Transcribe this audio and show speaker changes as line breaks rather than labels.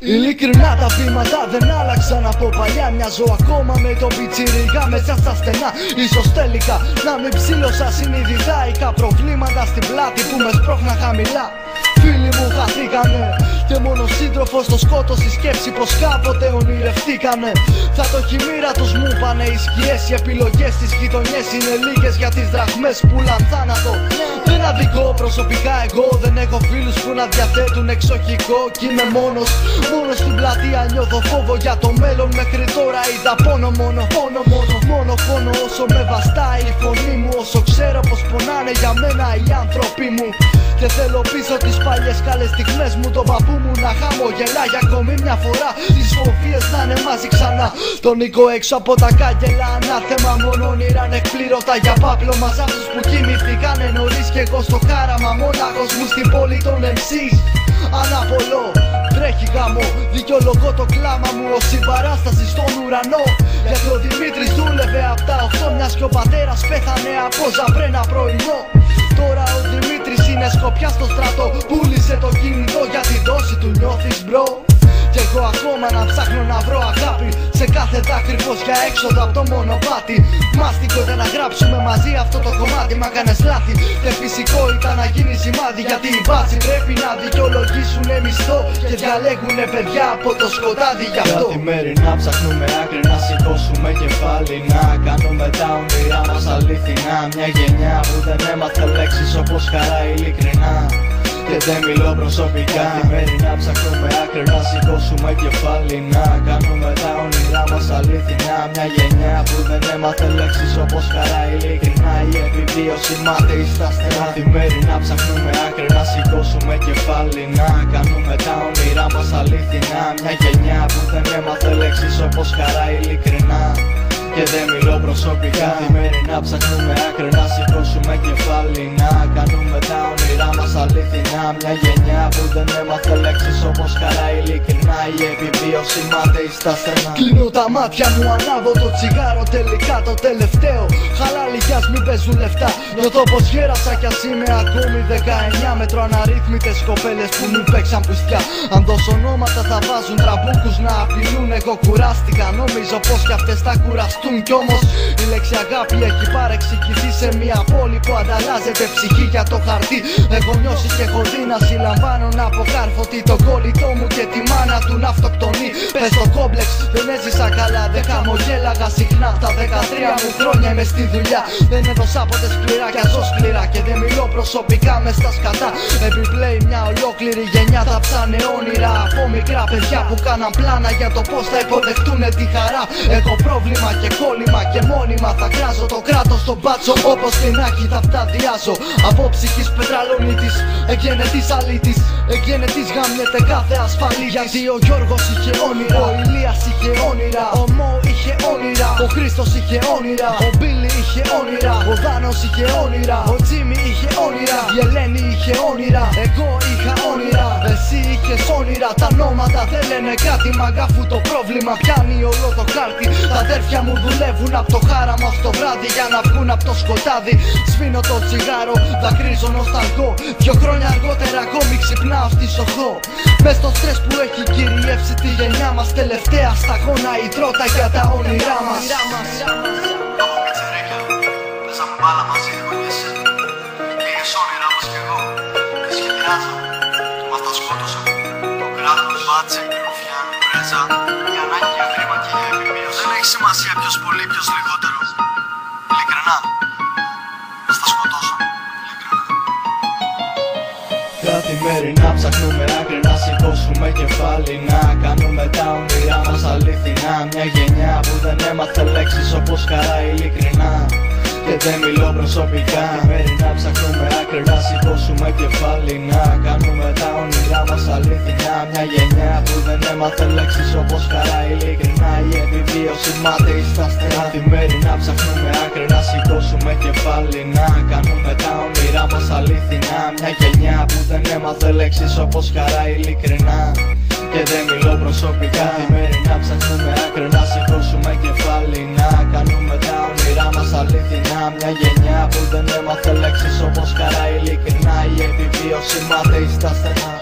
Ειλικρινά τα βήματα δεν άλλαξαν από παλιά. Μοιάζω ακόμα με τον πιτσιριγά μέσα στα στενά. Ίσως τελικά να μην ψήλωσα συνειδητά προβλήματα στην πλάτη που με σπρώχναν χαμηλά. Φίλοι μου χαθήκανε και μόνο σύντροφος στο σκότος η σκέψη πως κάποτε ονειρευτήκανε. Θα το χειμήρα τους μου πάνε οι σκιές. Οι επιλογές στις γειτονιές είναι λίγες για τις δραχμές που πουλαν θάνατο. Δεν αδικώ προσωπικά εγώ, δεν έχω φίλους που να διαθέτουν εξοχικό. Κι είμαι μόνος στην πλατεία, νιώθω φόβο για το μέλλον. Μέχρι τώρα είδα πόνο μόνο φόνο όσο με βαστάει η φωνή μου. Όσο ξέρω πως πονάνε για μένα οι άνθρωποι μου. Και θέλω πίσω τις παλιές καλές στιγμές μου. Τον παππού μου να χαμογελά για ακόμη μια φορά. Τις φοβίες να είναι μαζί ξανά. Τον Νίκο έξω από τα κάγκελα. Ανάθεμα μόνο όνειρα ανεκπλήρωτα για πάπλωμα. Σ' αυτούς που κοιμηθήκανε νωρίς κι εγώ στο χάραμα. Μόναχος μου στην πόλη των MC's. Αναπολώ, τρέχει γάμο. Δικαιολογώ το κλάμα μου ως συμπαράσταση στον ουρανό. Γιατί ο Δημήτρης δούλευε απ' τα 8. Μιας κι ο πατέρας πέθανε από ζαμπρένα πρωινό. Τώρα ο Δημήτρης είναι σκοπιά στο στρατό. Πούλησε το κινητό για τη δόση του, νιώθεις μπρο? Κι εγώ ακόμα να ψάχνω να βρω αγάπη σε κάθε δάκρυ, φως για έξοδο από το μονοπάτι. Μάστικο ήταν να γράψουμε μαζί αυτό το κομμάτι. Μα κάνες λάθη και φυσικό ήταν να γίνει σημάδι. Γιατί οι μπάτσοι πρέπει να δικαιολογήσουνε μισθό και διαλέγουνε παιδιά από το σκοτάδι γι' αυτό.
Καθημερινά ψάχνουμε άκρη να σηκώσουμε κεφάλι. Να κάνουμε τα όνειρά μας αλήθινα. Μια γενιά που δεν έμαθε λέξεις όπως χαρά ειλικρινά. Και δεν μιλώ προσωπικά. Καθημερινά ψάχνουμε άκρη να σηκώσουμε κεφάλι. Να κάνουμε τα όνειρά μας αλήθινα. Μια γενιά που δεν έμαθε λέξεις όπως χαρά ειλικρινά. Η επιβίωση μάταιη στα στενά. Καθημερινά ψάχνουμε άκρη να σηκώσουμε κεφάλι. Να κάνουμε τα όνειρά μας αλήθινα. Μια γενιά που δεν έμαθε λέξεις όπως χαρά ειλικρινά. Και δεν μιλώ προσωπικά. Καθημερινά ψάχνουμε άκρη να σηκώσουμε κεφάλι. Να κάνουμε τα όνειρά μας αλήθινα. Μια γενιά που δεν έμαθε λέξεις όπως χαρά ειλικρινά. Η επιβίωση μάταιη στα στενά.
Κλείνω τα μάτια μου, ανάβω το τσιγάρο. Τελικά το τελευταίο. Χαλάλι κι ας μην παίζουν λεφτά. Νιώθω πως γέρασα κι ας είμαι ακόμη 19. Μέτρο αναρρύθμιτες κοπέλες που μου παίξαν πουστιά. Αν δώσω ονόματα θα βάζουν τραμπούκους να απειλούν. Εγώ κουράστηκα, νόμιζω πως κι αυτές θα κουραστούν. Κι όμως η λέξη αγάπη έχει παρεξηγηθεί σε μια πόλη που ανταλλάζεται ψυχή για το χαρτί. Έχω νιώσει και έχω δει να συλλαμβάνω να αποκάρφωτη τον κολλητό μου και τη μάνα του να αυτοκτονεί. Πες το κόμπλεξ, δεν έζησα καλά, δεν χαμογέλαγα συχνά. Τα 13 μου χρόνια είμαι στη δουλειά. Δεν έδωσα ποτέ σκληρά κι αζώ σκληρά. Και δεν μιλώ προσωπικά μες στα σκατά. Επιπλέει μια ολόκληρη γενιά θα ψάνε όνειρα από μικρά παιδιά που κάναν πλάνα για το πως θα υποδεχτούνε τη χαρά. Έχω πρόβλημα και κόλλημα και μόνιμα θα κράζω το κράτος στον μπάτσο. Όπως την άκη θα φταδιάζω. Από ψυχής πετραλονίτης, εγγενετής αλήτης, εγγενετής γαμιέται κάθε ασφαλή. Γιατί ο Γιώργος είχε όνειρα, ο Ηλίας είχε όνειρα, ο Μο είχε όνειρα, ο Χρήστος είχε όνειρα, ο Μπίλι είχε όνειρα, ο Δάνος είχε όνειρα, ο Τζίμι είχε όνειρα, η Ελένη είχε όνειρα, εγώ είχα όνειρα, εσύ είχες όνειρα. Τα νόματα δεν λένε κάτι μαγκά αφού το πρόβλημα πιάνει όλο το χάρτη. Τα αδέρφια μου δουλεύουν από το χάραμα στο βράδυ για να βγουν από το σκοτάδι. Σβήνω το τσιγάρο, δακρύζω νοσταλγώ. 2 χρόνια αργότερα ακόμη ξυπνάω στη Σοχώ. Μες στο στρες που έχει κυριεύσει τη γενιά μας. Τελευταία σταγόνα η τρότα για τα όνειρά μας.
Από πιτσιρίκια, παίζαμε μπάλα μαζί εγώ και εσύ. Είχες όνειρά μας κι εγώ. Και σχεδιάζαμε, μας τα σκότωσαν. Το κράτος, μπάτσι, ρουφιάν, πρέτζα. Η ανάγκη για χρήμα και για επιβίωση. Δεν έχει σημασία ποιος πολύ, ποιος λιγότερο. Ειλικρινά, μας τα σκοτώσαν.
Καθημερινά ψάχνουμε άκρη να σηκώσουμε κεφάλι. Να κάνουμε τα όνειρά μας αλήθινα. Μια γενιά που δεν έμαθε λέξεις όπως χαρά ειλικρινά. Και δεν μιλώ προσωπικά. Καθημερινά ψάχνουμε άκρη να σηκώσουμε κεφάλι. Να κάνουμε τα όνειρά μας αλήθινα. Μια γενιά που δεν έμαθε λέξεις όπως χαρά ειλικρινά. Η επιβίωση μάταιη στα στενά. Καθημερινά ψάχνουμε άκρη να σηκώσουμε κεφάλι. Να κάνουμε τα όνειρά μας αλήθινα. Μια γενιά που δεν έμαθε λέξεις όπως χαρά ειλικρινά. Και δεν μιλώ προσωπικά. Καθημερινά ψάχνουμε άκρη να σηκώσουμε κεφάλι. Να κάνουμε τα όνειρά μας αλήθινα. Μια γενιά που δεν έμαθε λέξεις όπως χαρά ειλικρινά. Η επιβίωση μάταιη στα στενά.